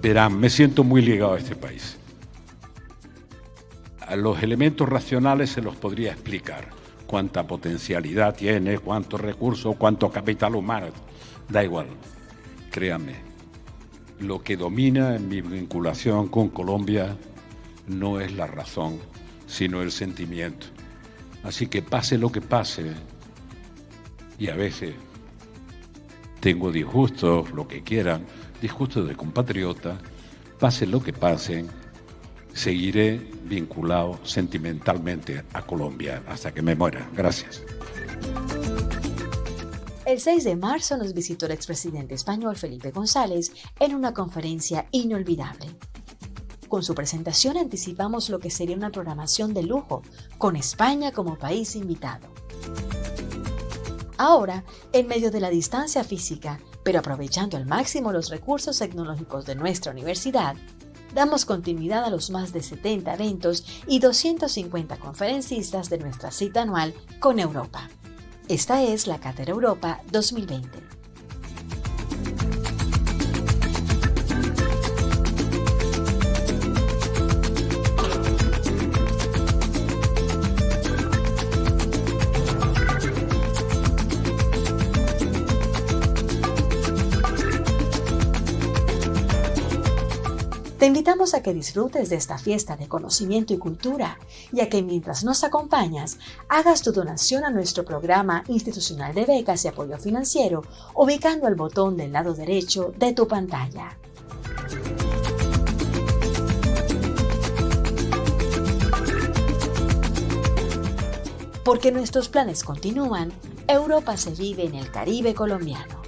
Verán, me siento muy ligado a este país. A los elementos racionales se los podría explicar. Cuánta potencialidad tiene, cuántos recursos, cuánto capital humano. Da igual, créanme. Lo que domina en mi vinculación con Colombia no es la razón, sino el sentimiento. Así que pase lo que pase, y a veces tengo disgustos, lo que quieran, disgustos de compatriota, pase lo que pase, seguiré vinculado sentimentalmente a Colombia hasta que me muera. Gracias. El 6 de marzo nos visitó el expresidente español Felipe González en una conferencia inolvidable. Con su presentación anticipamos lo que sería una programación de lujo, con España como país invitado. Ahora, en medio de la distancia física, pero aprovechando al máximo los recursos tecnológicos de nuestra universidad, damos continuidad a los más de 70 eventos y 250 conferencistas de nuestra cita anual con Europa. Esta es la Cátedra Europa 2020. Te invitamos a que disfrutes de esta fiesta de conocimiento y cultura y a que mientras nos acompañas hagas tu donación a nuestro programa institucional de becas y apoyo financiero ubicando el botón del lado derecho de tu pantalla. Porque nuestros planes continúan, Europa se vive en el Caribe colombiano.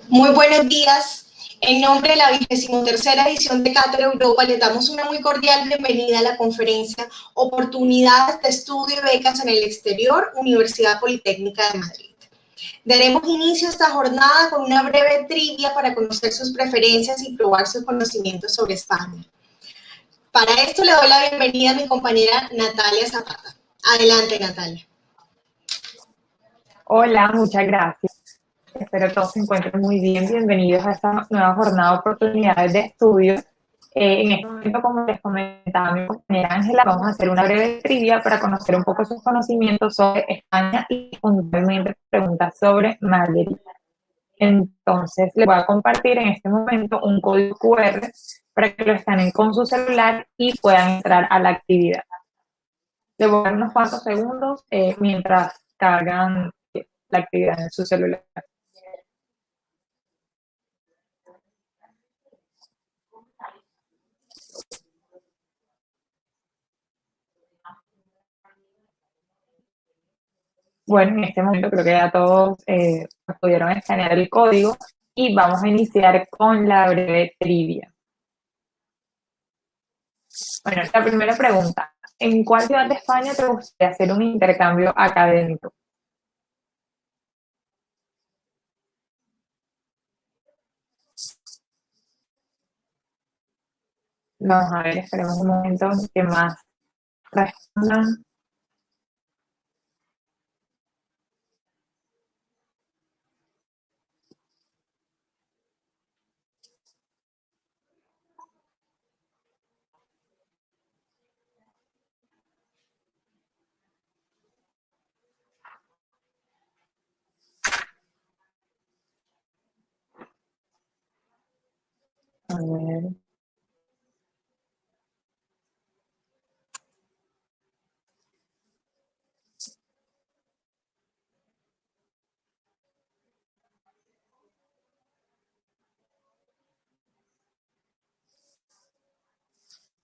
Muy buenos días. En nombre de la 23ª edición de Cátedra Europa, les damos una muy cordial bienvenida a la conferencia Oportunidades de Estudio y Becas en el Exterior, Universidad Politécnica de Madrid. Daremos inicio a esta jornada con una breve trivia para conocer sus preferencias y probar sus conocimientos sobre España. Para esto le doy la bienvenida a mi compañera Natalia Zapata. Adelante, Natalia. Hola, muchas gracias. Espero que todos se encuentren muy bien. Bienvenidos a esta nueva jornada de oportunidades de estudio. En este momento, como les comentaba mi compañera Ángela, vamos a hacer una breve trivia para conocer un poco sus conocimientos sobre España y puntualmente preguntas sobre Madrid. Entonces, les voy a compartir en este momento un código QR para que lo escaneen con su celular y puedan entrar a la actividad. Les voy a dar unos cuantos segundos mientras cargan la actividad en su celular. Bueno, en este momento creo que ya todos pudieron escanear el código y vamos a iniciar con la breve trivia. Bueno, la primera pregunta. ¿En cuál ciudad de España te gustaría hacer un intercambio académico? Vamos a ver, esperemos un momento que más respondan. A ver.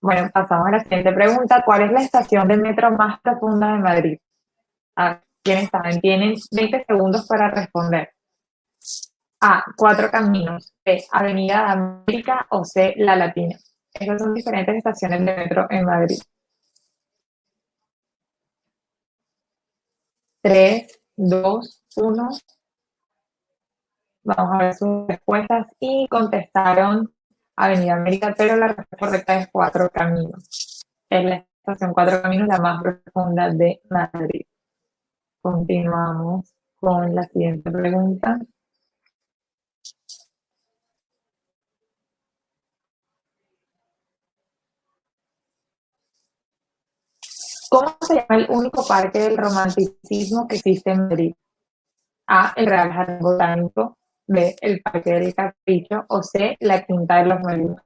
Bueno, pasamos a la siguiente pregunta. ¿Cuál es la estación de metro más profunda de Madrid? ¿Quiénes saben? Tienen 20 segundos para responder. A, Cuatro Caminos, B, Avenida de América o C, La Latina. Esas son diferentes estaciones de metro en Madrid. 3, 2, 1. Vamos a ver sus respuestas y contestaron Avenida América, pero la respuesta correcta es Cuatro Caminos. Es la estación Cuatro Caminos la más profunda de Madrid. Continuamos con la siguiente pregunta. ¿Cómo se llama el único parque del romanticismo que existe en Madrid? A, el Real Jardín Botánico; B, el Parque del Capricho; o C, la Quinta de los Molinos.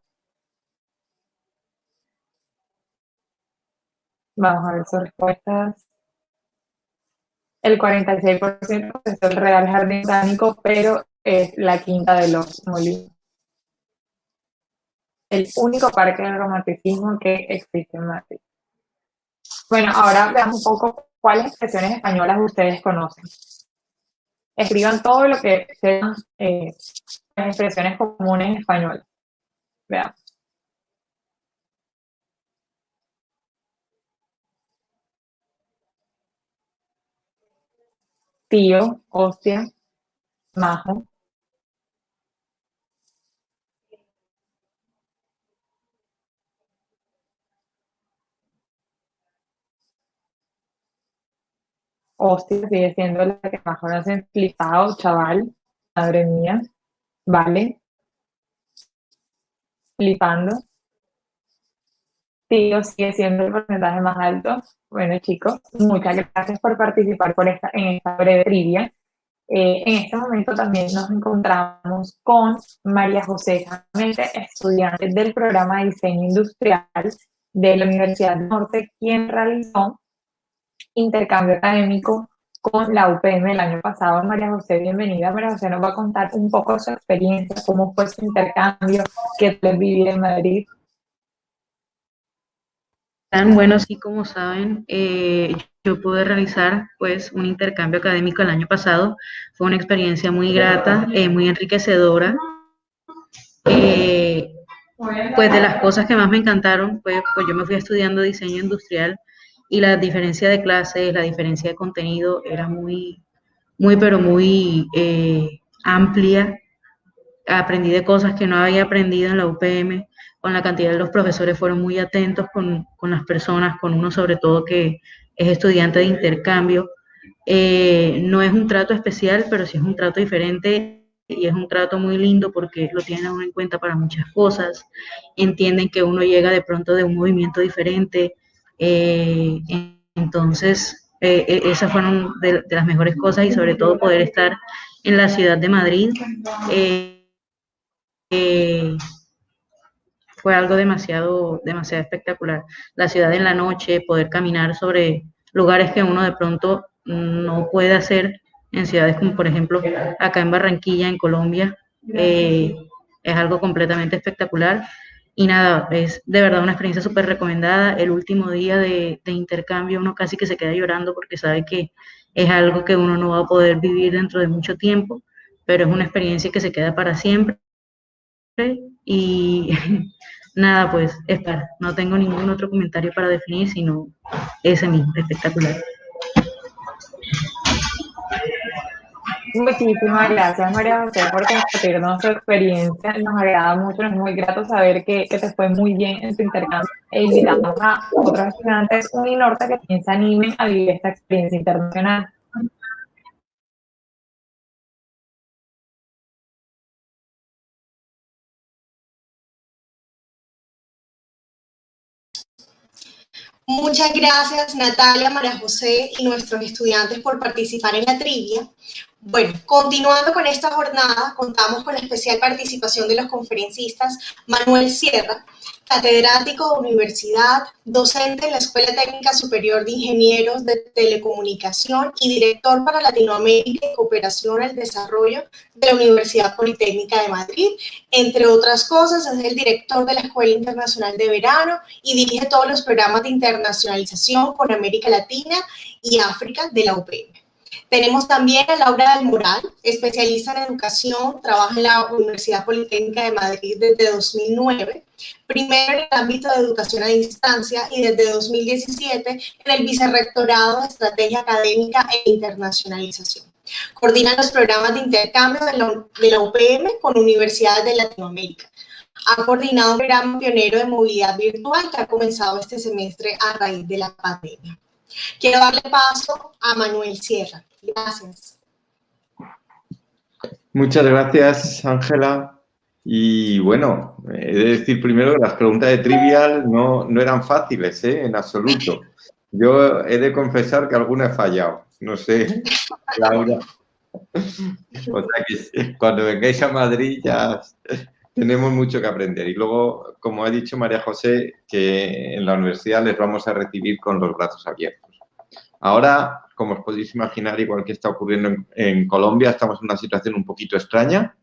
Vamos a ver sus respuestas. El 46% es el Real Jardín Botánico, pero es la Quinta de los Molinos. El único parque del romanticismo que existe en Madrid. Bueno, ahora veamos un poco cuáles expresiones españolas ustedes conocen. Escriban todo lo que sean las expresiones comunes españolas. Veamos. Tío, hostia, majo. Hostia sigue siendo la que más conocen. Flipado, chaval, madre mía. Vale, flipando. Tío sigue siendo el porcentaje más alto. Bueno, chicos, muchas gracias por participar en esta breve trivia. En este momento también nos encontramos con María José Jamente, estudiante del programa de diseño industrial de la Universidad Norte, quien realizó intercambio académico con la UPM el año pasado. María José, bienvenida. María José nos va a contar un poco su experiencia, cómo fue su intercambio, qué tal vivir en Madrid. Bueno, sí, como saben, yo pude realizar pues un intercambio académico el año pasado. Fue una experiencia muy grata, muy enriquecedora. Pues de las cosas que más me encantaron, pues yo me fui estudiando diseño industrial y la diferencia de clases, la diferencia de contenido era pero muy amplia. Aprendí de cosas que no había aprendido en la UPM. Con la cantidad de los profesores fueron muy atentos con las personas, con uno sobre todo que es estudiante de intercambio. No es un trato especial, pero sí es un trato diferente y es un trato muy lindo porque lo tienen a uno en cuenta para muchas cosas. Entienden que uno llega de pronto de un movimiento diferente. Entonces, esas fueron de las mejores cosas y sobre todo poder estar en la ciudad de Madrid. Eh, Fue algo demasiado espectacular. La ciudad en la noche, poder caminar sobre lugares que uno de pronto no puede hacer en ciudades como por ejemplo acá en Barranquilla, en Colombia, es algo completamente espectacular. Y nada, es de verdad una experiencia súper recomendada. El último día de intercambio uno casi que se queda llorando porque sabe que es algo que uno no va a poder vivir dentro de mucho tiempo, pero es una experiencia que se queda para siempre. Y nada, pues espera, no tengo ningún otro comentario para definir, sino ese mismo, espectacular. Muchísimas gracias, María José, por compartirnos su experiencia. Nos agrada mucho, es muy grato saber que te fue muy bien en tu intercambio. E invitamos a otros estudiantes Uninorte que también se animen a vivir esta experiencia internacional. Muchas gracias, Natalia, María José y nuestros estudiantes por participar en la trivia. Bueno, continuando con esta jornada, contamos con la especial participación de los conferencistas Manuel Sierra, catedrático de universidad, docente en la Escuela Técnica Superior de Ingenieros de Telecomunicación y director para Latinoamérica y Cooperación al Desarrollo de la Universidad Politécnica de Madrid. Entre otras cosas, es el director de la Escuela Internacional de Verano y dirige todos los programas de internacionalización con América Latina y África de la UPM. Tenemos también a Laura del Moral, especialista en educación, trabaja en la Universidad Politécnica de Madrid desde 2009, primero en el ámbito de educación a distancia y desde 2017 en el Vicerrectorado de Estrategia Académica e Internacionalización. Coordina los programas de intercambio de la UPM con universidades de Latinoamérica. Ha coordinado un programa pionero de movilidad virtual que ha comenzado este semestre a raíz de la pandemia. Quiero darle paso a Manuel Sierra. Gracias. Muchas gracias, Ángela. Y bueno, he de decir primero que las preguntas de Trivial no eran fáciles, en absoluto. Yo he de confesar que alguna he fallado. No sé, Laura. O sea que cuando vengáis a Madrid ya tenemos mucho que aprender. Y luego, como ha dicho María José, que en la universidad les vamos a recibir con los brazos abiertos. Ahora, como os podéis imaginar, igual que está ocurriendo en Colombia, estamos en una situación un poquito extraña,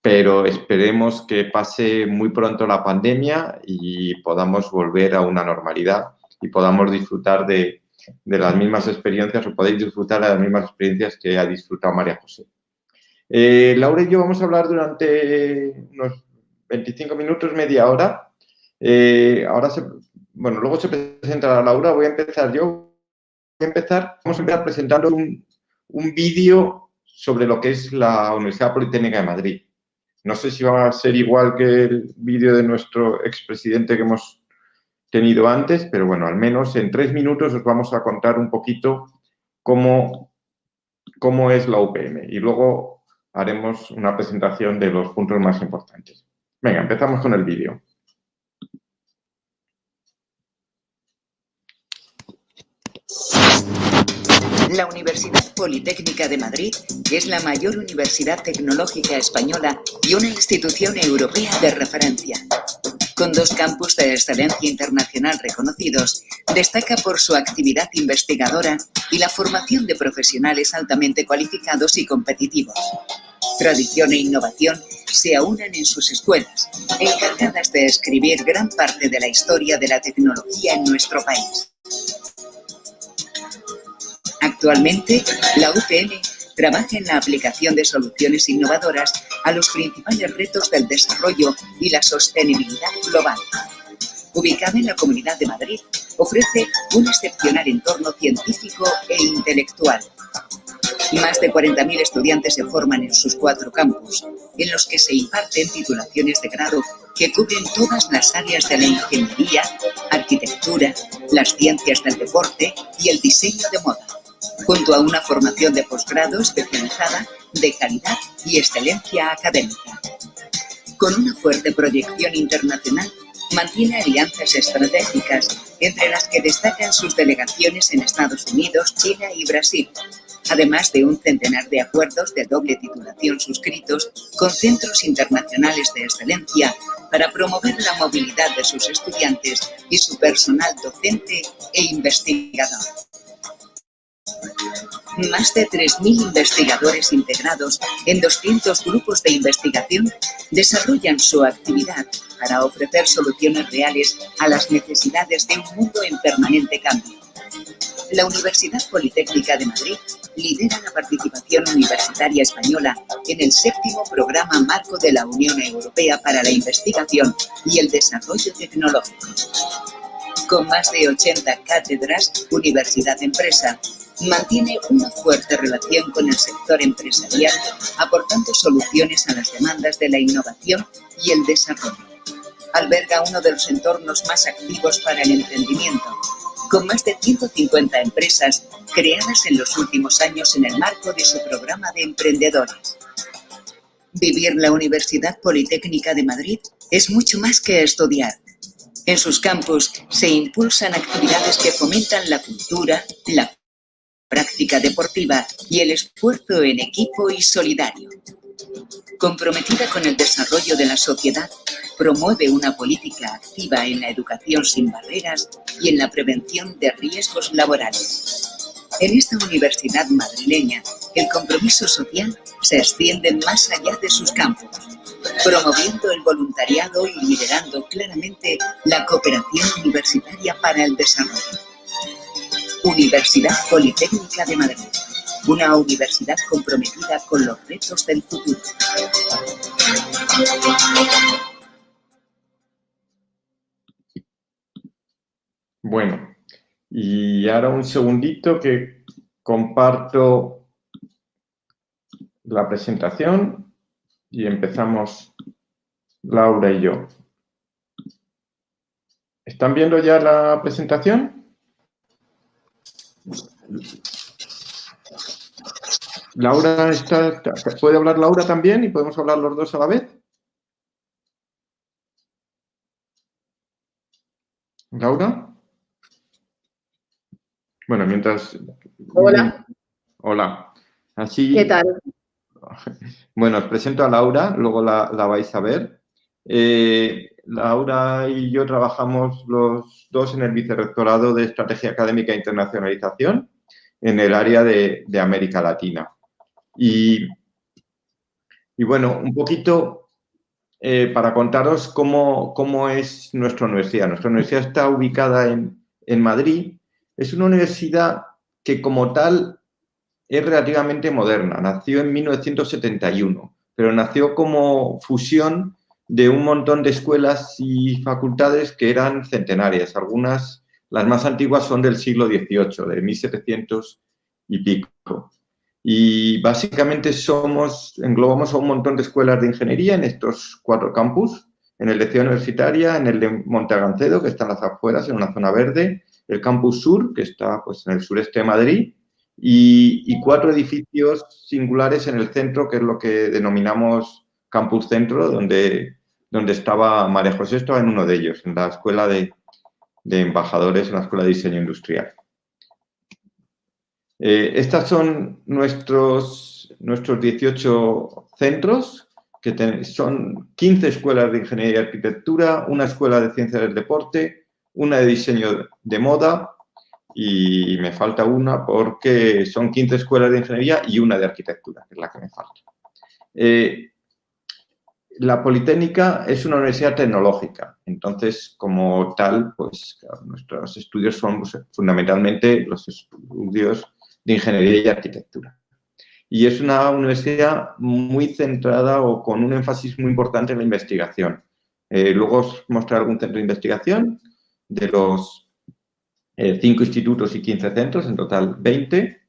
pero esperemos que pase muy pronto la pandemia y podamos volver a una normalidad y podamos disfrutar de las mismas experiencias o podéis disfrutar de las mismas experiencias que ha disfrutado María José. Laura y yo vamos a hablar durante unos 25 minutos, media hora. Luego se presentará Laura, voy a empezar yo. Vamos a empezar presentando un vídeo sobre lo que es la Universidad Politécnica de Madrid. No sé si va a ser igual que el vídeo de nuestro expresidente que hemos tenido antes, pero bueno, al menos en 3 minutos os vamos a contar un poquito cómo es la UPM y luego haremos una presentación de los puntos más importantes. Venga, empezamos con el vídeo. La Universidad Politécnica de Madrid es la mayor universidad tecnológica española y una institución europea de referencia. Con 2 campus de excelencia internacional reconocidos, destaca por su actividad investigadora y la formación de profesionales altamente cualificados y competitivos. Tradición e innovación se aunan en sus escuelas, encargadas de escribir gran parte de la historia de la tecnología en nuestro país. Actualmente, la UPM trabaja en la aplicación de soluciones innovadoras a los principales retos del desarrollo y la sostenibilidad global. Ubicada en la Comunidad de Madrid, ofrece un excepcional entorno científico e intelectual. Más de 40.000 estudiantes se forman en sus 4 campus, en los que se imparten titulaciones de grado que cubren todas las áreas de la ingeniería, arquitectura, las ciencias del deporte y el diseño de moda, junto a una formación de posgrado especializada de calidad y excelencia académica. Con una fuerte proyección internacional, mantiene alianzas estratégicas, entre las que destacan sus delegaciones en Estados Unidos, China y Brasil, además de un centenar de acuerdos de doble titulación suscritos con centros internacionales de excelencia para promover la movilidad de sus estudiantes y su personal docente e investigador. Más de 3.000 investigadores integrados en 200 grupos de investigación desarrollan su actividad para ofrecer soluciones reales a las necesidades de un mundo en permanente cambio. La Universidad Politécnica de Madrid lidera la participación universitaria española en el 7º Programa Marco de la Unión Europea para la Investigación y el Desarrollo Tecnológico. Con más de 80 cátedras, Universidad Empresa mantiene una fuerte relación con el sector empresarial, aportando soluciones a las demandas de la innovación y el desarrollo. Alberga uno de los entornos más activos para el emprendimiento, con más de 150 empresas creadas en los últimos años en el marco de su programa de emprendedores. Vivir la Universidad Politécnica de Madrid es mucho más que estudiar. En sus campus se impulsan actividades que fomentan la cultura, la práctica deportiva y el esfuerzo en equipo y solidario. Comprometida con el desarrollo de la sociedad, promueve una política activa en la educación sin barreras y en la prevención de riesgos laborales. En esta universidad madrileña, el compromiso social se extiende más allá de sus campus, promoviendo el voluntariado y liderando claramente la cooperación universitaria para el desarrollo. Universidad Politécnica de Madrid, una universidad comprometida con los retos del futuro. Bueno, y ahora un segundito que comparto la presentación y empezamos Laura y yo. ¿Están viendo ya la presentación? Laura está... ¿Puede hablar Laura también y podemos hablar los dos a la vez? ¿Laura? Bueno, mientras... Hola. Hola. Así... ¿Qué tal? Bueno, os presento a Laura, luego la vais a ver. Laura y yo trabajamos los dos en el Vicerrectorado de Estrategia Académica e Internacionalización en el área de América Latina. Y bueno, un poquito para contaros cómo es nuestra universidad. Nuestra universidad está ubicada en Madrid. Es una universidad que como tal es relativamente moderna. Nació en 1971, pero nació como fusión de un montón de escuelas y facultades que eran centenarias. Algunas, las más antiguas, son del siglo XVIII, de 1700 y pico. Y básicamente englobamos a un montón de escuelas de ingeniería en estos 4 campus, en el de Ciudad Universitaria, en el de Monte Agancedo, que está en las afueras, en una zona verde, el campus sur, que está pues, en el sureste de Madrid, y 4 edificios singulares en el centro, que es lo que denominamos Campus Centro, donde estaba María José, estaba en uno de ellos, en la Escuela de Embajadores, en la Escuela de Diseño Industrial. Estas son nuestros 18 centros, que son 15 escuelas de ingeniería y arquitectura, una escuela de ciencias del deporte, una de diseño de moda, y me falta una porque son 15 escuelas de ingeniería y una de arquitectura, que es la que me falta. La Politécnica es una universidad tecnológica, entonces, como tal, pues nuestros estudios son fundamentalmente los estudios de ingeniería y arquitectura. Y es una universidad muy centrada o con un énfasis muy importante en la investigación. Luego os mostraré algún centro de investigación de los 5 institutos y 15 centros, en total 20,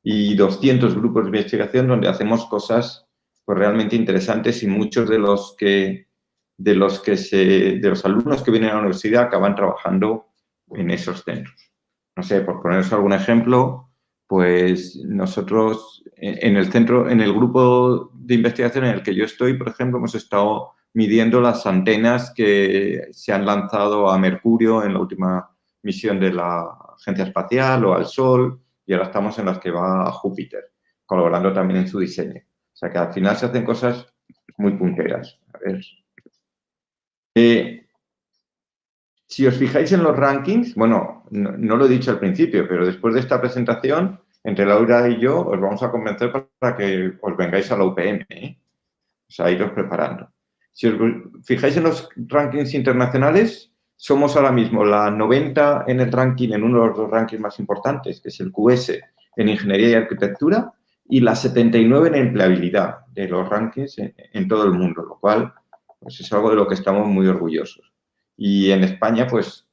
y 200 grupos de investigación donde hacemos cosas pues, realmente interesantes, y muchos de los alumnos que vienen a la universidad acaban trabajando en esos centros. No sé, por poneros algún ejemplo, pues nosotros en el grupo de investigación en el que yo estoy, por ejemplo, hemos estado midiendo las antenas que se han lanzado a Mercurio en la última misión de la Agencia Espacial, o al Sol, y ahora estamos en las que va a Júpiter, colaborando también en su diseño. O sea que al final se hacen cosas muy punteras. A ver. Si os fijáis en los rankings, bueno, no lo he dicho al principio, pero después de esta presentación, entre Laura y yo, os vamos a convencer para que os vengáis a la UPM, O sea, iros preparando. Si os fijáis en los rankings internacionales, somos ahora mismo la 90 en el ranking, en uno de los 2 rankings más importantes, que es el QS en Ingeniería y Arquitectura, y la 79 en empleabilidad de los rankings en todo el mundo, lo cual pues, es algo de lo que estamos muy orgullosos. Y en España, pues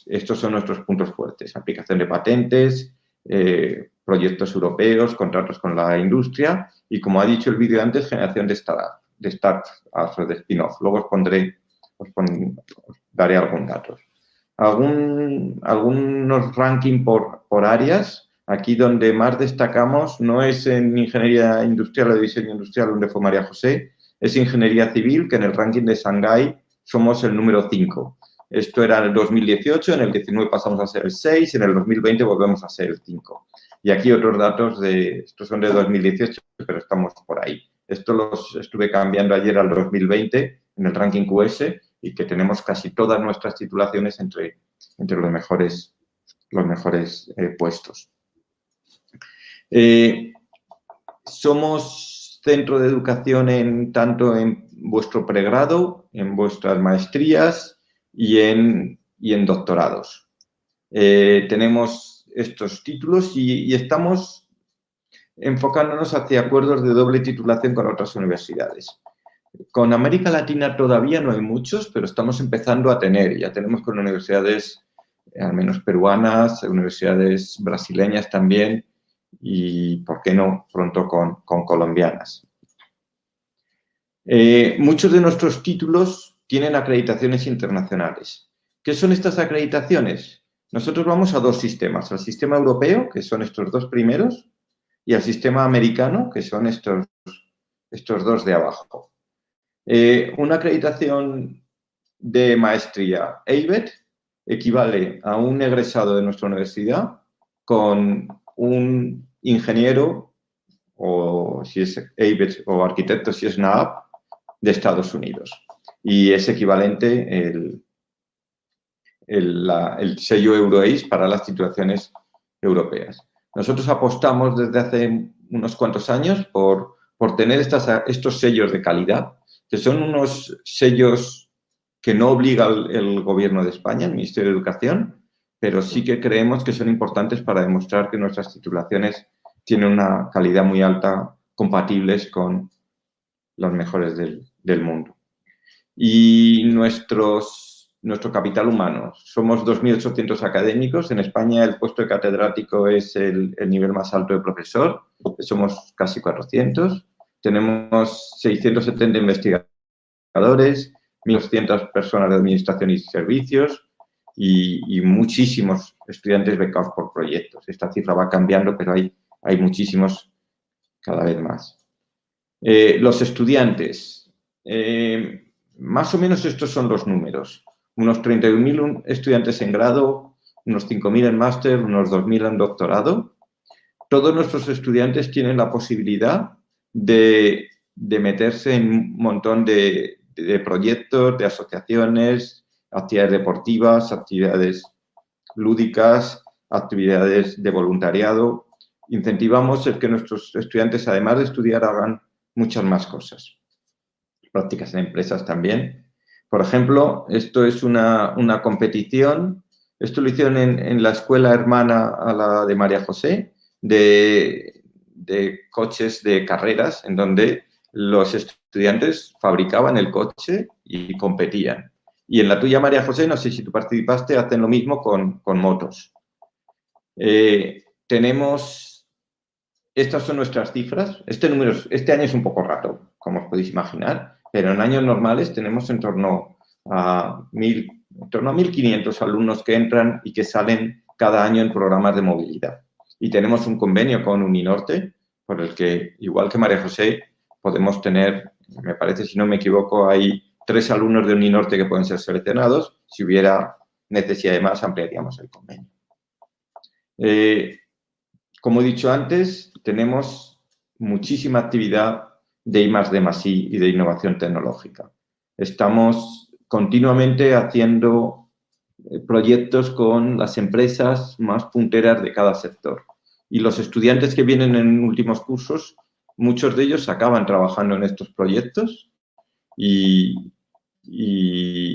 estos son nuestros puntos fuertes. Aplicación de patentes, proyectos europeos, contratos con la industria y, como ha dicho el vídeo antes, generación de startups o de spin-off. Luego os daré algún datos. Algunos rankings por áreas. Aquí donde más destacamos no es en ingeniería industrial o diseño industrial, donde fue María José, es ingeniería civil, que en el ranking de Shanghái somos el número 5. Esto era en el 2018, en el 19 pasamos a ser el 6, en el 2020 volvemos a ser el 5. Y aquí otros datos, estos son de 2018, pero estamos por ahí. Esto los estuve cambiando ayer al 2020 en el ranking QS, y que tenemos casi todas nuestras titulaciones entre los mejores puestos. Somos centro de educación tanto en vuestro pregrado, en vuestras maestrías y en doctorados. Tenemos estos títulos y estamos enfocándonos hacia acuerdos de doble titulación con otras universidades. Con América Latina todavía no hay muchos, pero estamos empezando a tener. Ya tenemos con universidades, al menos peruanas, universidades brasileñas también, y, ¿por qué no?, pronto con colombianas. Muchos de nuestros títulos tienen acreditaciones internacionales. ¿Qué son estas acreditaciones? Nosotros vamos a 2 sistemas. Al sistema europeo, que son estos 2 primeros, y al sistema americano, que son estos dos de abajo. Una acreditación de maestría ABET equivale a un egresado de nuestra universidad con un ingeniero, o si es ABET, o arquitecto, si es NAAP, de Estados Unidos. Y es equivalente el sello EuroACE para las titulaciones europeas. Nosotros apostamos desde hace unos cuantos años por tener estos sellos de calidad, que son unos sellos que no obliga el Gobierno de España, el Ministerio de Educación, pero sí que creemos que son importantes para demostrar que nuestras titulaciones tienen una calidad muy alta, compatibles con los mejores del mundo. Y nuestro capital humano. Somos 2.800 académicos. En España el puesto de catedrático es el nivel más alto de profesor. Somos casi 400. Tenemos 670 investigadores, 1.200 personas de administración y servicios y muchísimos estudiantes becados por proyectos. Esta cifra va cambiando, pero hay muchísimos cada vez más. Los estudiantes. Más o menos estos son los números. Unos 31.000 estudiantes en grado, unos 5.000 en máster, unos 2.000 en doctorado. Todos nuestros estudiantes tienen la posibilidad de meterse en un montón de proyectos, de asociaciones, actividades deportivas, actividades lúdicas, actividades de voluntariado. Incentivamos el que nuestros estudiantes, además de estudiar, hagan muchas más cosas. Prácticas en empresas también. Por ejemplo, esto es una competición. Esto lo hicieron en la escuela hermana a la de María José, de coches de carreras, en donde los estudiantes fabricaban el coche y competían. Y en la tuya, María José, no sé si tú participaste, hacen lo mismo con motos. Estas son nuestras cifras. Este año es un poco raro, como os podéis imaginar, pero en años normales tenemos en torno a 1.500 alumnos que entran y que salen cada año en programas de movilidad. Y tenemos un convenio con Uninorte, por el que, igual que María José, podemos tener, me parece, si no me equivoco, hay 3 alumnos de Uninorte que pueden ser seleccionados. Si hubiera necesidad de más, ampliaríamos el convenio. Como he dicho antes, tenemos muchísima actividad de I+D+I y de innovación tecnológica. Estamos continuamente haciendo proyectos con las empresas más punteras de cada sector. Y los estudiantes que vienen en últimos cursos, muchos de ellos acaban trabajando en estos proyectos y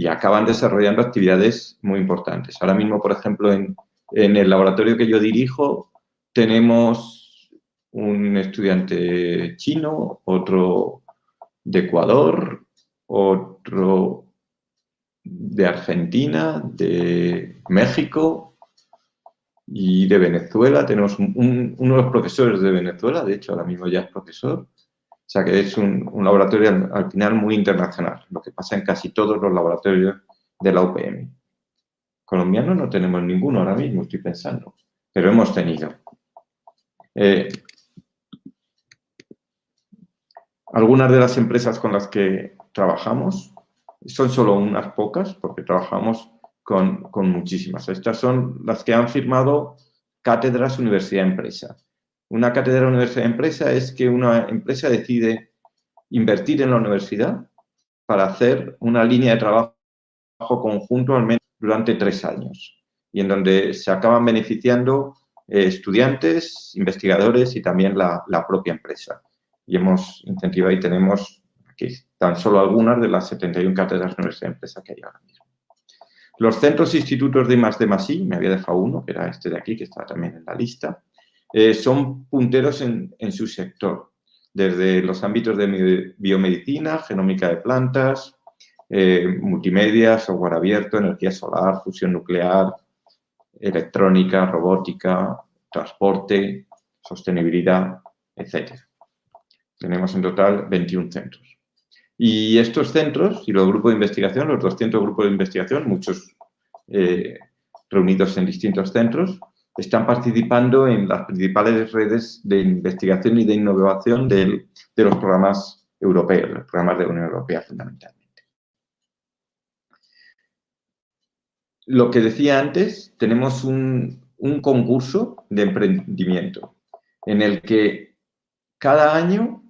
acaban desarrollando actividades muy importantes. Ahora mismo, por ejemplo, en el laboratorio que yo dirijo, tenemos un estudiante chino, otro de Ecuador, otro de Argentina, de México y de Venezuela. Tenemos uno de los profesores de Venezuela, de hecho, ahora mismo ya es profesor. O sea que es un laboratorio al final muy internacional, lo que pasa en casi todos los laboratorios de la UPM. Colombiano no tenemos ninguno ahora mismo, estoy pensando, pero hemos tenido. Algunas de las empresas con las que trabajamos son solo unas pocas, porque trabajamos con muchísimas. Estas son las que han firmado cátedras universidad-empresa. Una cátedra universidad-empresa es que una empresa decide invertir en la universidad para hacer una línea de trabajo conjunto al menos durante 3 años y en donde se acaban beneficiando estudiantes, investigadores y también la propia empresa. Y hemos incentivado y tenemos aquí tan solo algunas de las 71 cátedras de universidad-empresa que hay ahora mismo. Los centros e institutos de I+D+I, me había dejado uno, que era este de aquí, que está también en la lista, son punteros en su sector, desde los ámbitos de biomedicina, genómica de plantas, multimedia, software abierto, energía solar, fusión nuclear, electrónica, robótica, transporte, sostenibilidad, etc. Tenemos en total 21 centros. Y estos centros y los grupos de investigación, los 200 grupos de investigación, muchos reunidos en distintos centros, están participando en las principales redes de investigación y de innovación de los programas europeos, los programas de la Unión Europea fundamentalmente. Lo que decía antes, tenemos un concurso de emprendimiento en el que cada año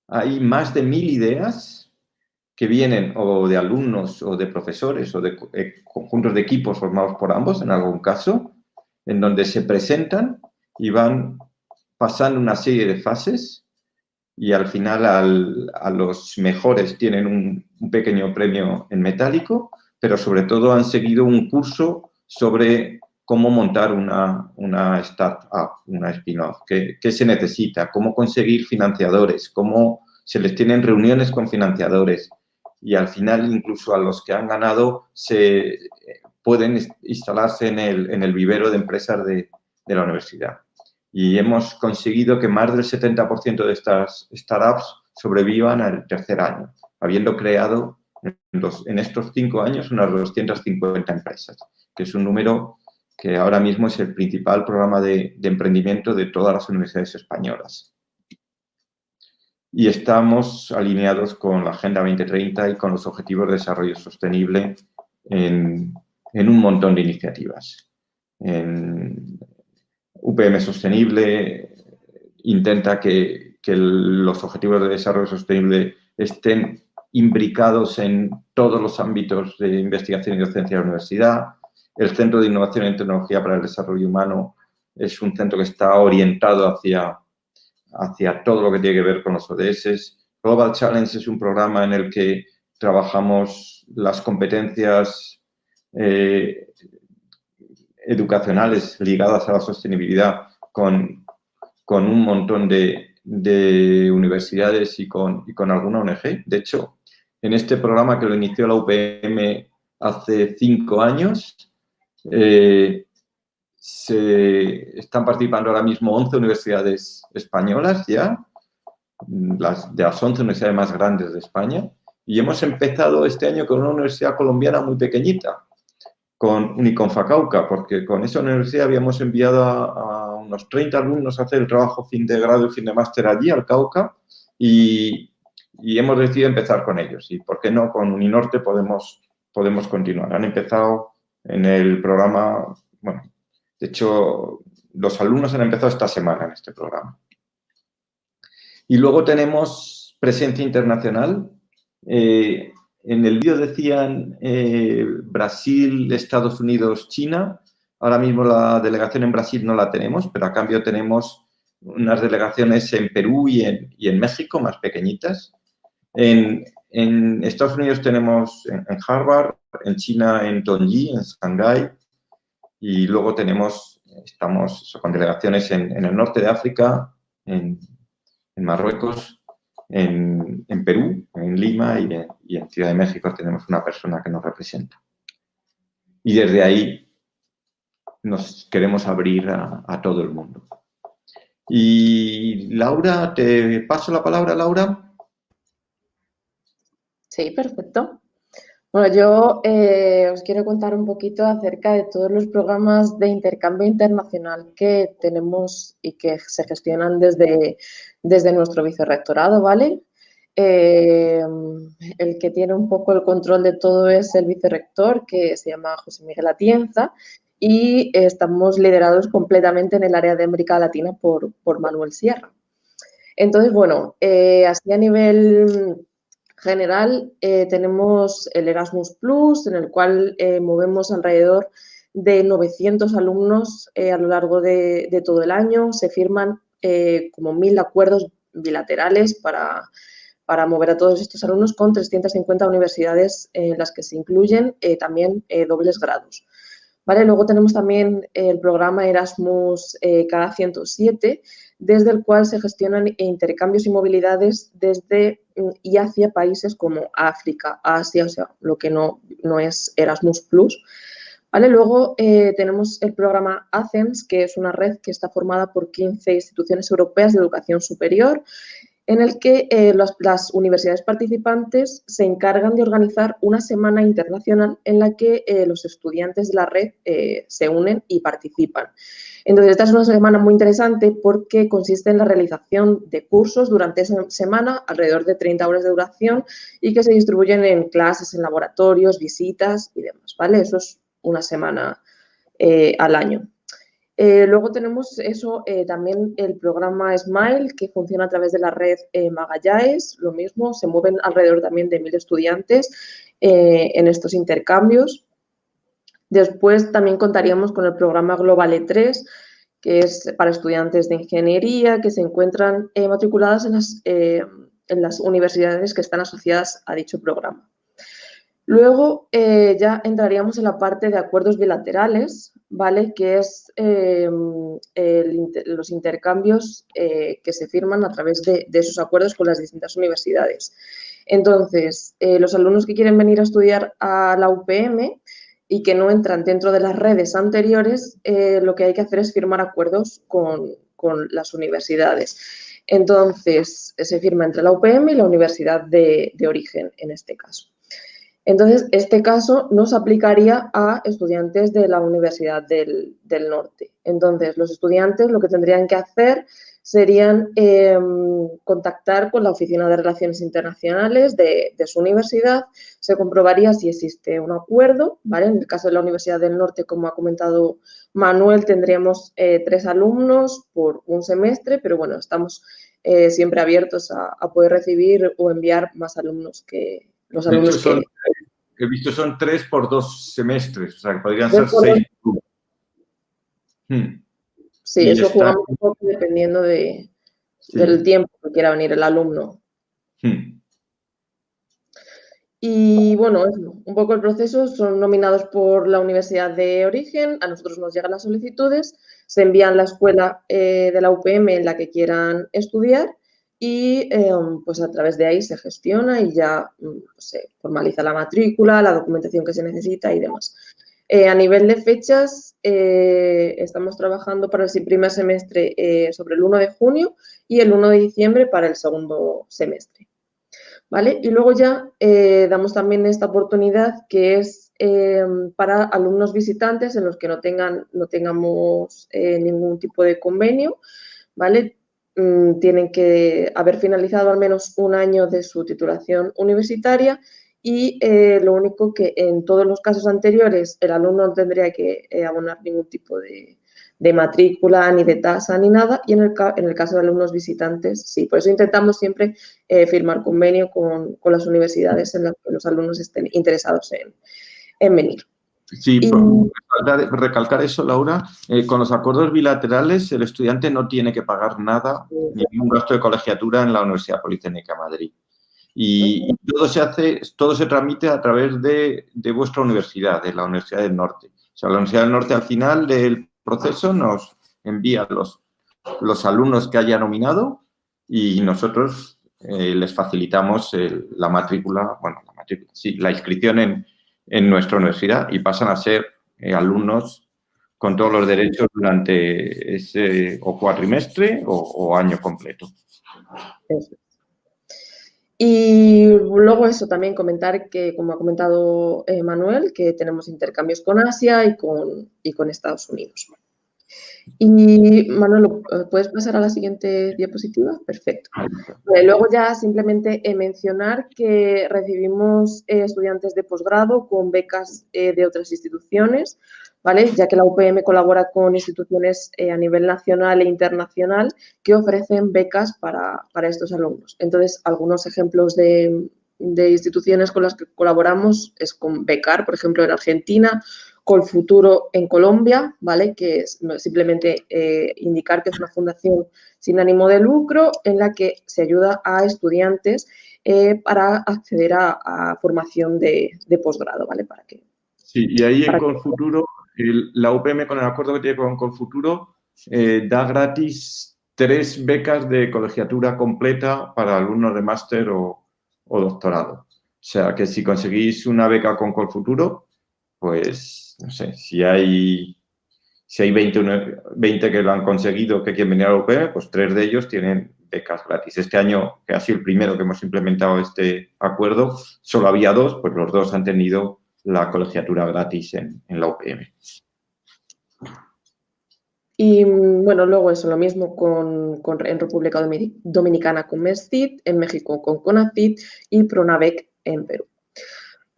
hay más de 1000 ideas que vienen o de alumnos o de profesores o de conjuntos de equipos formados por ambos, en algún caso, en donde se presentan y van pasando una serie de fases y al final a los mejores tienen un pequeño premio en metálico, pero sobre todo han seguido un curso sobre cómo montar una startup, una spin-off, qué se necesita, cómo conseguir financiadores, cómo se les tienen reuniones con financiadores y al final incluso a los que han ganado se pueden instalarse en el vivero de empresas de la universidad. Y hemos conseguido que más del 70% de estas startups sobrevivan al tercer año, habiendo creado en estos 5 años unas 250 empresas, que es un número que ahora mismo es el principal programa de emprendimiento de todas las universidades españolas. Y estamos alineados con la Agenda 2030 y con los Objetivos de Desarrollo Sostenible en un montón de iniciativas. UPM Sostenible intenta que los Objetivos de Desarrollo Sostenible estén imbricados en todos los ámbitos de investigación y docencia de la universidad. El Centro de Innovación en Tecnología para el Desarrollo Humano es un centro que está orientado hacia todo lo que tiene que ver con los ODS. Global Challenge es un programa en el que trabajamos las competencias educacionales ligadas a la sostenibilidad con un montón de universidades y con alguna ONG. De hecho, en este programa que lo inició la UPM hace 5 años, se están participando ahora mismo 11 universidades españolas ya, de las 11 universidades más grandes de España, y hemos empezado este año con una universidad colombiana muy pequeñita, con Uniconfa Cauca, porque con esa universidad habíamos enviado a unos 30 alumnos a hacer el trabajo fin de grado y fin de máster allí, al Cauca, y hemos decidido empezar con ellos. Y por qué no, con Uninorte podemos continuar. Han empezado en el programa, bueno, de hecho, los alumnos han empezado esta semana en este programa. Y luego tenemos presencia internacional. En el vídeo decían Brasil, Estados Unidos, China. Ahora mismo la delegación en Brasil no la tenemos, pero a cambio tenemos unas delegaciones en Perú y en México, más pequeñitas. En Estados Unidos tenemos en Harvard, en China en Tongji, en Shanghái, y luego estamos con delegaciones en el norte de África, en Marruecos, en Perú, en Lima y en Ciudad de México tenemos una persona que nos representa. Y desde ahí nos queremos abrir a todo el mundo. Y Laura, te paso la palabra, Laura. Sí, perfecto. Bueno, yo os quiero contar un poquito acerca de todos los programas de intercambio internacional que tenemos y que se gestionan desde nuestro vicerrectorado, ¿vale? El que tiene un poco el control de todo es el vicerrector, que se llama José Miguel Atienza, y estamos liderados completamente en el área de América Latina por Manuel Sierra. Entonces, bueno, así a nivel general, tenemos el Erasmus+, en el cual movemos alrededor de 900 alumnos a lo largo de todo el año. Se firman como 1000 acuerdos bilaterales para mover a todos estos alumnos con 350 universidades en las que se incluyen también dobles grados. ¿Vale? Luego tenemos también el programa Erasmus cada 107, desde el cual se gestionan intercambios y movilidades desde y hacia países como África, Asia, o sea, lo que no es Erasmus+. ¿Vale? Luego tenemos el programa ACENS, que es una red que está formada por 15 instituciones europeas de educación superior en el que las universidades participantes se encargan de organizar una semana internacional en la que los estudiantes de la red se unen y participan. Entonces, esta es una semana muy interesante porque consiste en la realización de cursos durante esa semana, alrededor de 30 horas de duración, y que se distribuyen en clases, en laboratorios, visitas y demás, ¿vale? Eso es una semana al año. Luego tenemos también el programa Smile, que funciona a través de la red Magallanes, lo mismo, se mueven alrededor también de 1000 estudiantes en estos intercambios. Después también contaríamos con el programa Global E3, que es para estudiantes de ingeniería que se encuentran matriculadas en las universidades que están asociadas a dicho programa. Luego ya entraríamos en la parte de acuerdos bilaterales, ¿vale? Que es los intercambios que se firman a través de esos acuerdos con las distintas universidades. Entonces, los alumnos que quieren venir a estudiar a la UPM y que no entran dentro de las redes anteriores, lo que hay que hacer es firmar acuerdos con las universidades. Entonces, se firma entre la UPM y la universidad de origen, en este caso. Entonces, este caso no se aplicaría a estudiantes de la Universidad del Norte. Entonces, los estudiantes lo que tendrían que hacer serían contactar con la Oficina de Relaciones Internacionales de su universidad. Se comprobaría si existe un acuerdo, ¿vale? En el caso de la Universidad del Norte, como ha comentado Manuel, tendríamos 3 alumnos por un semestre, pero bueno, estamos siempre abiertos a poder recibir o enviar más alumnos que los alumnos que... He visto son 3 por 2 semestres, o sea, que podrían ser 6. Sí, eso jugamos un poco dependiendo del tiempo que quiera venir el alumno. Y bueno, un poco el proceso, son nominados por la universidad de origen, a nosotros nos llegan las solicitudes, se envían a la escuela de la UPM en la que quieran estudiar y pues a través de ahí se gestiona y ya se formaliza la matrícula, la documentación que se necesita y demás. A nivel de fechas, estamos trabajando para el primer semestre sobre el 1 de junio y el 1 de diciembre para el segundo semestre. ¿Vale? Y luego ya damos también esta oportunidad que es para alumnos visitantes en los que no tengamos ningún tipo de convenio, ¿vale? Tienen que haber finalizado al menos un año de su titulación universitaria y lo único que en todos los casos anteriores el alumno no tendría que abonar ningún tipo de matrícula, ni de tasa, ni nada, y en el caso de alumnos visitantes, sí. Por eso intentamos siempre firmar convenio con las universidades en las que los alumnos estén interesados en venir. Sí, recalcar eso, Laura, con los acuerdos bilaterales el estudiante no tiene que pagar nada, ningún gasto de colegiatura en la Universidad Politécnica de Madrid. Y todo se tramite a través de vuestra universidad, de la Universidad del Norte. O sea, la Universidad del Norte al final del proceso nos envía los alumnos que haya nominado y nosotros les facilitamos la matrícula, la inscripción en nuestra universidad y pasan a ser alumnos con todos los derechos durante ese o cuatrimestre o año completo. Eso. Y luego eso, también comentar que, como ha comentado Manuel, que tenemos intercambios con Asia y con Estados Unidos. Y Manuel, ¿puedes pasar a la siguiente diapositiva? Perfecto. Luego ya simplemente mencionar que recibimos estudiantes de posgrado con becas de otras instituciones, ¿vale? Ya que la UPM colabora con instituciones a nivel nacional e internacional que ofrecen becas para estos alumnos. Entonces, algunos ejemplos de instituciones con las que colaboramos es con Becar, por ejemplo, en Argentina, Colfuturo en Colombia, ¿vale? Que es simplemente indicar que es una fundación sin ánimo de lucro en la que se ayuda a estudiantes para acceder a formación de posgrado, ¿vale? Sí, y ahí en Colfuturo, la UPM con el acuerdo que tiene con Colfuturo da gratis 3 becas de colegiatura completa para alumnos de máster o doctorado. O sea, que si conseguís una beca con Colfuturo, pues, no sé, si hay 20 que lo han conseguido, que quieren venir a la UPM, pues 3 de ellos tienen becas gratis. Este año, que ha sido el primero que hemos implementado este acuerdo, solo había 2, pues los 2 han tenido la colegiatura gratis en la UPM. Y bueno, luego eso, lo mismo en República Dominicana con MESCID, en México con CONACYT y PRONAVEC en Perú.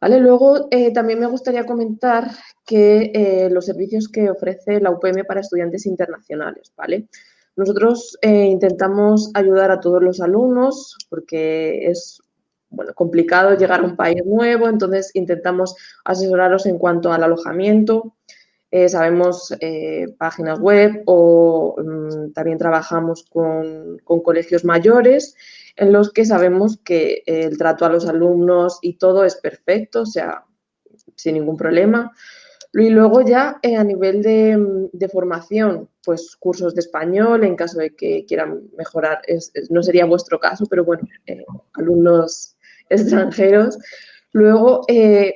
¿Vale? Luego también me gustaría comentar que los servicios que ofrece la UPM para estudiantes internacionales, ¿vale? Nosotros intentamos ayudar a todos los alumnos porque es complicado llegar a un país nuevo, entonces intentamos asesorarlos en cuanto al alojamiento. Sabemos páginas web o también trabajamos con colegios mayores en los que sabemos que el trato a los alumnos y todo es perfecto, o sea, sin ningún problema. Y luego ya a nivel de formación, pues cursos de español en caso de que quieran mejorar, no sería vuestro caso, pero bueno, alumnos extranjeros. Luego,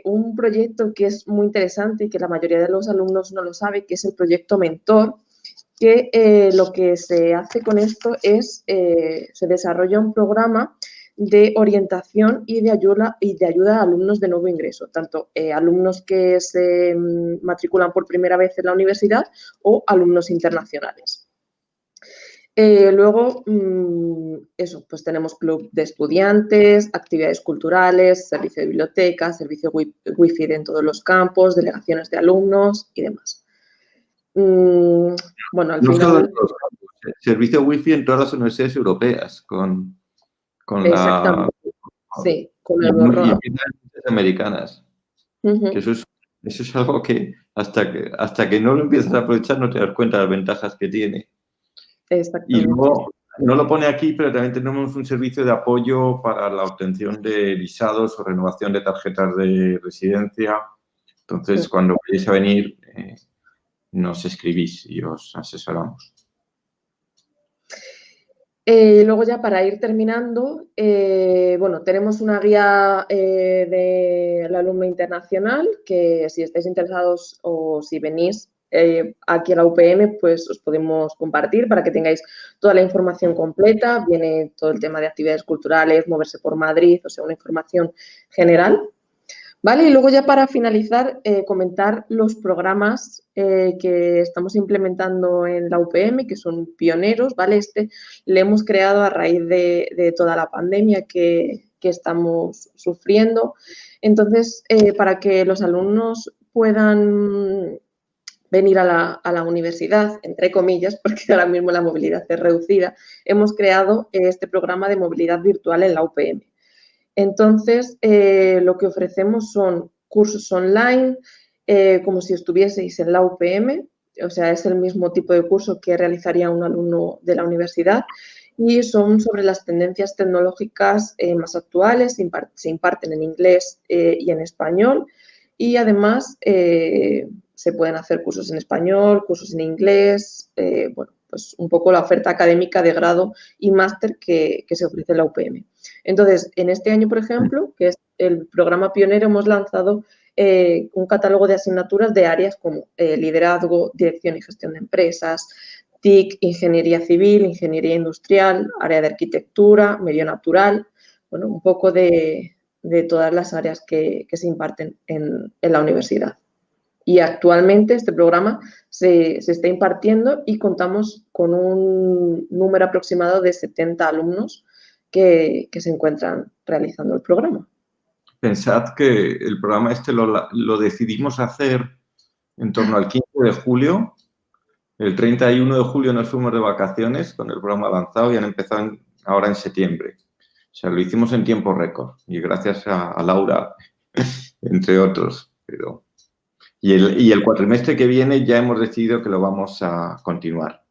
un proyecto que es muy interesante y que la mayoría de los alumnos no lo sabe, que es el proyecto Mentor, que lo que se hace con esto es, se desarrolla un programa de orientación y de ayuda a alumnos de nuevo ingreso, tanto alumnos que se matriculan por primera vez en la universidad o alumnos internacionales. Luego, eso, pues tenemos club de estudiantes, actividades culturales, servicio de biblioteca, servicio wifi en todos los campos, delegaciones de alumnos y demás. Bueno, al final... Servicio wifi en todas las universidades europeas, con exactamente. Sí, con el borrón. Y borrón. en las americanas. Que eso es algo que hasta que no lo empiezas a aprovechar no te das cuenta de las ventajas que tiene. Y luego, no lo pone aquí, pero también tenemos un servicio de apoyo para la obtención de visados o renovación de tarjetas de residencia. Entonces, cuando vayáis a venir, nos escribís y os asesoramos. Luego ya para ir terminando, bueno, tenemos una guía del alumno internacional que si estáis interesados o si venís aquí a la UPM, pues os podemos compartir para que tengáis toda la información completa. Viene todo el tema de actividades culturales, moverse por Madrid, o sea, una información general. ¿Vale? Y luego ya para finalizar, comentar los programas que estamos implementando en la UPM, que son pioneros, ¿vale? Le hemos creado a raíz de toda la pandemia que estamos sufriendo. Entonces, para que los alumnos puedan venir a la universidad, entre comillas, porque ahora mismo la movilidad es reducida, hemos creado este programa de movilidad virtual en la UPM. Entonces, lo que ofrecemos son cursos online, como si estuvieseis en la UPM, o sea, es el mismo tipo de curso que realizaría un alumno de la universidad y son sobre las tendencias tecnológicas más actuales, se imparten en inglés y en español y además se pueden hacer cursos en español, cursos en inglés, bueno, pues un poco la oferta académica de grado y máster que se ofrece en la UPM. Entonces, en este año, por ejemplo, que es el programa pionero, hemos lanzado un catálogo de asignaturas de áreas como liderazgo, dirección y gestión de empresas, TIC, ingeniería civil, ingeniería industrial, área de arquitectura, medio natural, bueno, un poco de todas las áreas que se imparten en la universidad. Y actualmente este programa se está impartiendo y contamos con un número aproximado de 70 alumnos que se encuentran realizando el programa. Pensad que el programa lo decidimos hacer en torno al 15 de julio. El 31 de julio nos fuimos de vacaciones con el programa avanzado y han empezado ahora en septiembre. O sea, lo hicimos en tiempo récord y gracias a Laura, entre otros. Y el cuatrimestre que viene ya hemos decidido que lo vamos a continuar.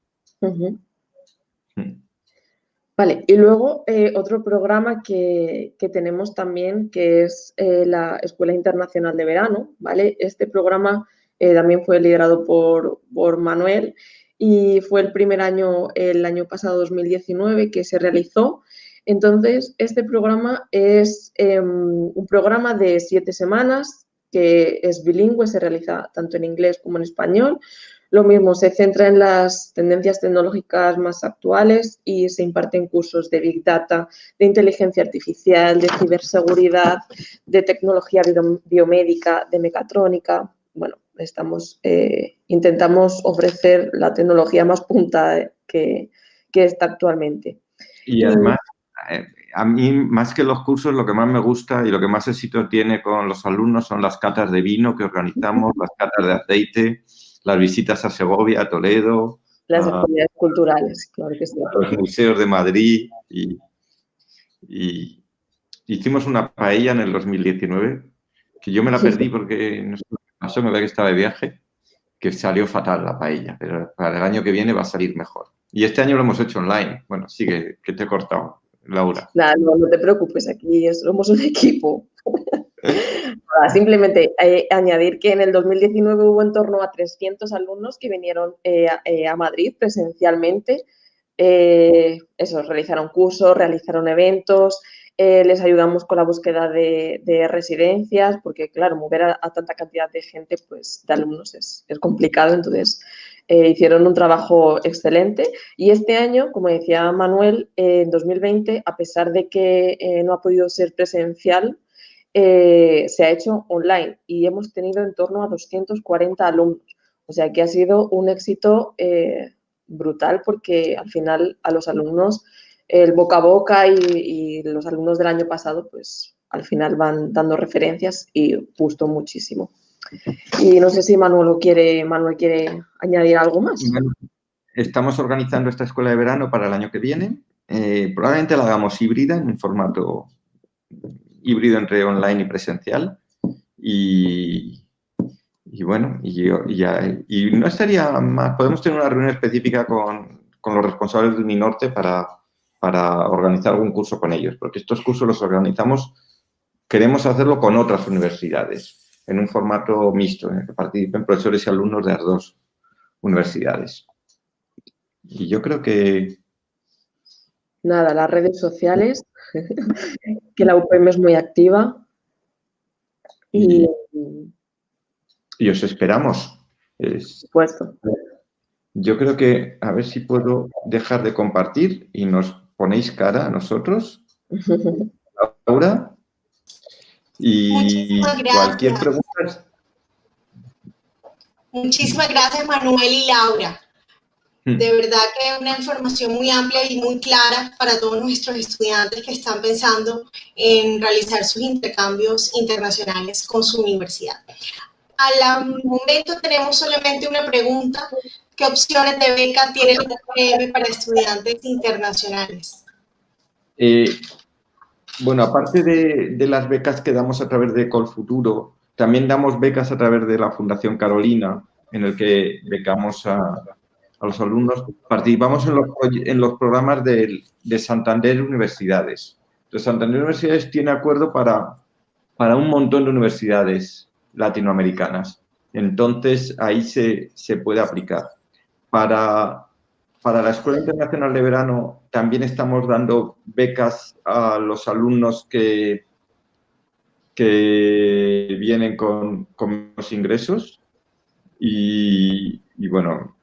Vale, y luego otro programa que tenemos también, que es la Escuela Internacional de Verano, ¿vale? Este programa también fue liderado por Manuel y fue el primer año, el año pasado, 2019, que se realizó. Entonces, este programa es un programa de 7 semanas que es bilingüe, se realiza tanto en inglés como en español. Lo mismo, se centra en las tendencias tecnológicas más actuales y se imparten cursos de Big Data, de inteligencia artificial, de ciberseguridad, de tecnología biomédica, de mecatrónica. Bueno, intentamos ofrecer la tecnología más punta que está actualmente. Y además, a mí, más que los cursos, lo que más me gusta y lo que más éxito tiene con los alumnos son las catas de vino que organizamos, las catas de aceite, las visitas a Segovia, a Toledo, las actividades culturales, claro que sí. A los museos de Madrid. Y hicimos una paella en el 2019, que yo me la perdí porque no sé qué pasó, me ve que estaba de viaje, que salió fatal la paella, pero para el año que viene va a salir mejor. Y este año lo hemos hecho online. Bueno, sí que te he cortado, Laura. Nada, no te preocupes, aquí somos un equipo. Simplemente añadir que en el 2019 hubo en torno a 300 alumnos que vinieron a Madrid presencialmente. Realizaron cursos, realizaron eventos, les ayudamos con la búsqueda de residencias, porque claro, mover a tanta cantidad de gente, pues de alumnos es complicado, entonces hicieron un trabajo excelente. Y este año, como decía Manuel, en 2020, a pesar de que no ha podido ser presencial, se ha hecho online y hemos tenido en torno a 240 alumnos. O sea que ha sido un éxito brutal porque al final a los alumnos el boca a boca y los alumnos del año pasado pues al final van dando referencias y gustó muchísimo. Y no sé si Manuel quiere añadir algo más. Bueno, estamos organizando esta escuela de verano para el año que viene. Probablemente la hagamos híbrida, en un formato híbrido entre online y presencial. Y bueno, y no estaría más. Podemos tener una reunión específica con los responsables de Uninorte para organizar algún curso con ellos, porque estos cursos los organizamos, queremos hacerlo con otras universidades, en un formato mixto, en el que participen profesores y alumnos de las dos universidades. Y yo creo que... Nada, las redes sociales, que la UPM es muy activa. Y os esperamos. Por supuesto. Yo creo que, a ver si puedo dejar de compartir y nos ponéis cara a nosotros, Laura. Y cualquier pregunta. Muchísimas gracias, Manuel y Laura. De verdad que es una información muy amplia y muy clara para todos nuestros estudiantes que están pensando en realizar sus intercambios internacionales con su universidad. Al momento tenemos solamente una pregunta. ¿Qué opciones de beca tiene la UPM para estudiantes internacionales? Bueno, aparte de las becas que damos a través de Colfuturo, también damos becas a través de la Fundación Carolina, en el que becamos a los alumnos. Participamos en los programas de Santander Universidades. Entonces, Santander Universidades tiene acuerdo para un montón de universidades latinoamericanas. Entonces, ahí se puede aplicar. Para la Escuela Internacional de Verano también estamos dando becas a los alumnos que vienen con los ingresos y bueno,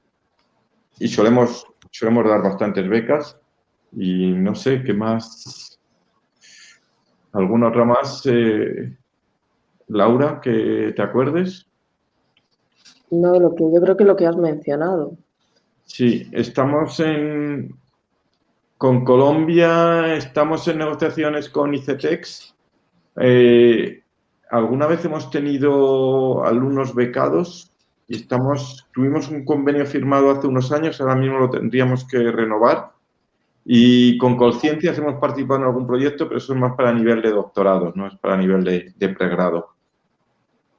y solemos dar bastantes becas y no sé qué más, alguna otra más, Laura, que te acuerdes. No, yo creo que lo que has mencionado. Sí, estamos con Colombia, estamos en negociaciones con ICETEX. Alguna vez hemos tenido alumnos becados y tuvimos un convenio firmado hace unos años, ahora mismo lo tendríamos que renovar. Y con Colciencias hemos participado en algún proyecto, pero eso es más para nivel de doctorado, no es para nivel de pregrado.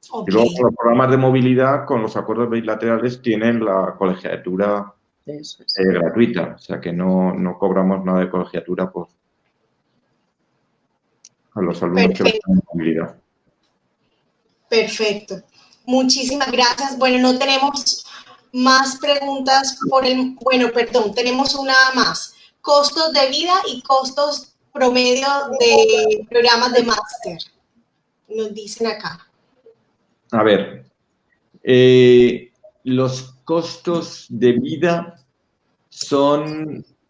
Okay. Y luego los programas de movilidad, con los acuerdos bilaterales, tienen la colegiatura gratuita, o sea que no cobramos nada de colegiatura a los alumnos que están en movilidad. Perfecto. Muchísimas gracias. Bueno, no tenemos más preguntas tenemos una más. Costos de vida y costos promedio de programas de máster. Nos dicen acá. A ver, los costos de vida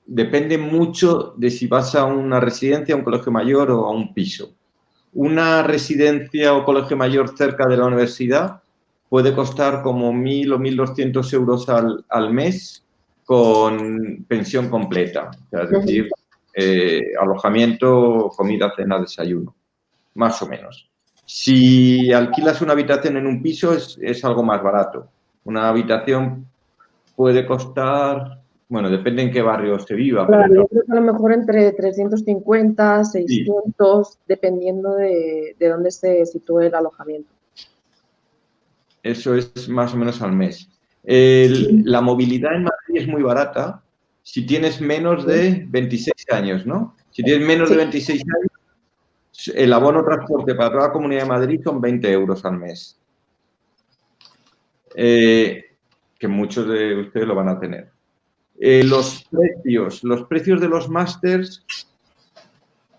dependen mucho de si vas a una residencia, a un colegio mayor o a un piso. Una residencia o colegio mayor cerca de la universidad puede costar como 1.000 o 1.200 euros al mes con pensión completa, o sea, es decir, alojamiento, comida, cena, desayuno, más o menos. Si alquilas una habitación en un piso es algo más barato. Una habitación puede costar, bueno, depende en qué barrio se viva. Claro, pero yo creo que a lo mejor entre 350, 600, sí, dependiendo de dónde se sitúe el alojamiento. Eso es más o menos al mes. La movilidad en Madrid es muy barata si tienes menos de 26 años, ¿no? Si tienes menos de 26 años, el abono transporte para toda la Comunidad de Madrid son 20 euros al mes. Que muchos de ustedes lo van a tener. Los precios de los másters,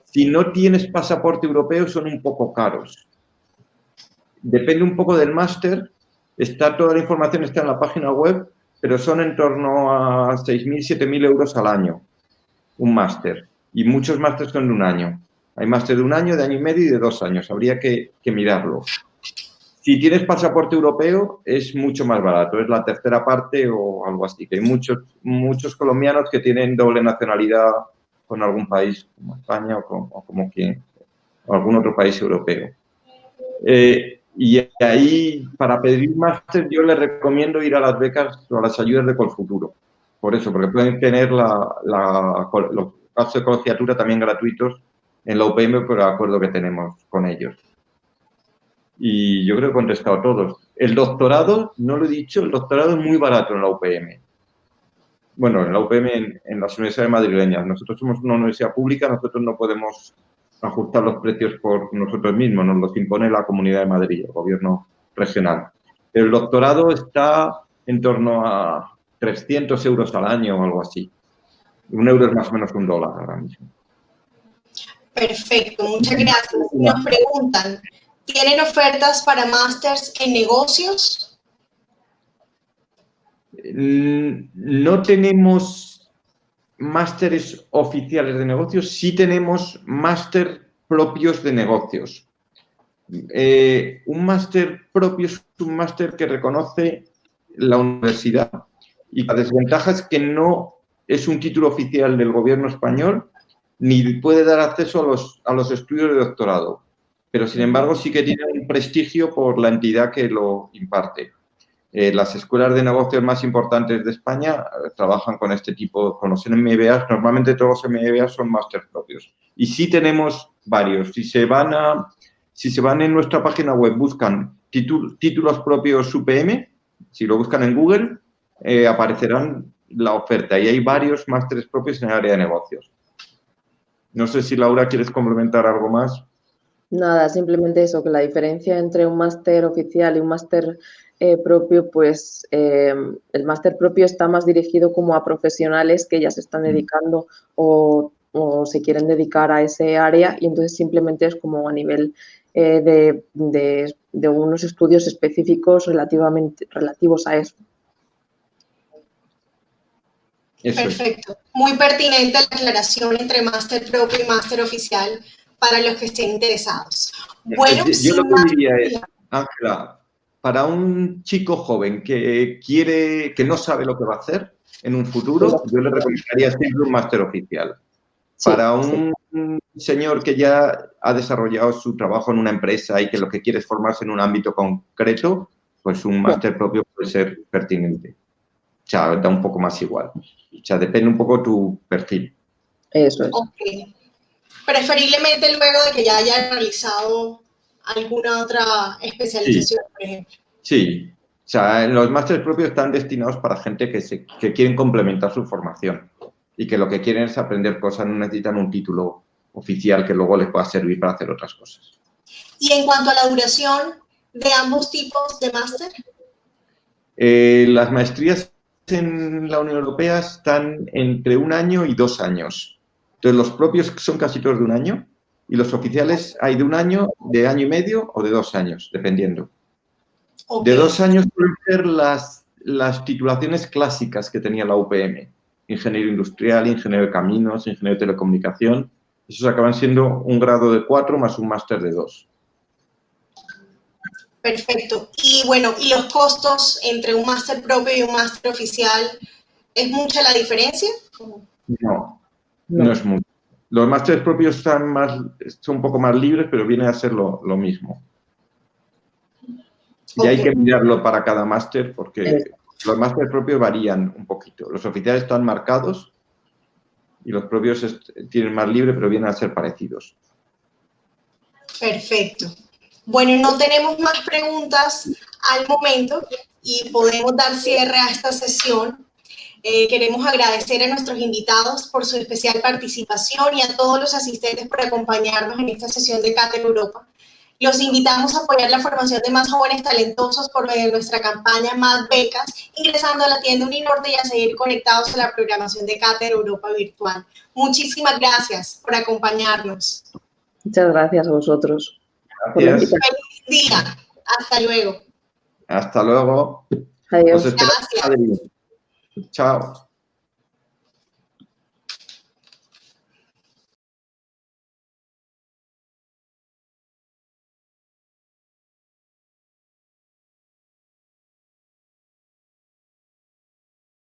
si no tienes pasaporte europeo, son un poco caros. Depende un poco del máster. Toda la información está en la página web, pero son en torno a 6.000, 7.000 euros al año un máster. Y muchos másters son de un año. Hay máster de un año, de año y medio y de 2 años. Habría que mirarlo. Si tienes pasaporte europeo, es mucho más barato. Es la tercera parte o algo así. Que hay muchos colombianos que tienen doble nacionalidad con algún país, como España o algún otro país europeo. Y ahí, para pedir máster, yo les recomiendo ir a las becas o a las ayudas de Colfuturo. Por eso, porque pueden tener los casos de colegiatura también gratuitos en la UPM por el acuerdo que tenemos con ellos. Y yo creo que he contestado a todos. El doctorado, no lo he dicho, el doctorado es muy barato en la UPM. Bueno, en la UPM, en las universidades madrileñas. Nosotros somos una universidad pública, nosotros no podemos ajustar los precios por nosotros mismos, nos los impone la Comunidad de Madrid, el gobierno regional. El doctorado está en torno a 300 euros al año o algo así. 1 euro es más o menos $1 ahora mismo. Perfecto, muchas gracias. Nos preguntan, ¿tienen ofertas para másters en negocios? No tenemos másteres oficiales de negocios, sí tenemos máster propios de negocios. Un máster propio es un máster que reconoce la universidad y la desventaja es que no es un título oficial del gobierno español ni puede dar acceso a los estudios de doctorado, pero sin embargo sí que tiene un prestigio por la entidad que lo imparte. Las escuelas de negocios más importantes de España trabajan con este tipo, con los MBAs. Normalmente todos los MBAs son másteres propios. Y sí tenemos varios. Si se van en nuestra página web, buscan títulos propios UPM, si lo buscan en Google, aparecerán la oferta. Y hay varios másteres propios en el área de negocios. No sé si, Laura, ¿quieres complementar algo más? Nada, simplemente eso, que la diferencia entre un máster oficial y un máster propio, pues el máster propio está más dirigido como a profesionales que ya se están dedicando o se quieren dedicar a ese área y entonces simplemente es como a nivel de unos estudios específicos relativos a eso. Perfecto. Muy pertinente la aclaración entre máster propio y máster oficial para los que estén interesados. Bueno, yo lo que diría es, Ángela, para un chico joven que no sabe lo que va a hacer en un futuro, yo le recomendaría siempre un máster oficial. Para un señor que ya ha desarrollado su trabajo en una empresa y que lo que quiere es formarse en un ámbito concreto, pues un máster propio puede ser pertinente. O sea, da un poco más igual. O sea, depende un poco tu perfil. Eso es. Ok. Preferiblemente luego de que ya haya realizado alguna otra especialización, por ejemplo. Sí. O sea, los másteres propios están destinados para gente que quieren complementar su formación y que lo que quieren es aprender cosas, no necesitan un título oficial que luego les pueda servir para hacer otras cosas. Y en cuanto a la duración de ambos tipos de máster. Las maestrías en la Unión Europea están entre 1 año y 2 años. Entonces, los propios son casi todos de 1 año y los oficiales hay de 1 año, de año y medio o de 2 años, dependiendo. Okay. De 2 años pueden ser las titulaciones clásicas que tenía la UPM. Ingeniero industrial, ingeniero de caminos, ingeniero de telecomunicación. Esos acaban siendo un grado de 4 más un máster de 2. Perfecto. Y bueno, ¿y los costos entre un máster propio y un máster oficial? ¿Es mucha la diferencia? No es mucho. Los másteres propios son un poco más libres, pero viene a ser lo mismo. Y hay que mirarlo para cada máster porque los másteres propios varían un poquito. Los oficiales están marcados y los propios tienen más libre, pero vienen a ser parecidos. Perfecto. Bueno, no tenemos más preguntas al momento y podemos dar cierre a esta sesión. Queremos agradecer a nuestros invitados por su especial participación y a todos los asistentes por acompañarnos en esta sesión de Cater Europa. Los invitamos a apoyar la formación de más jóvenes talentosos por medio de nuestra campaña Más Becas, ingresando a la tienda Uninorte y a seguir conectados a la programación de Cater Europa virtual. Muchísimas gracias por acompañarnos. Muchas gracias a vosotros. Gracias. Feliz día. Hasta luego. Hasta luego. Adiós. Os esperamos en Madrid. Chao.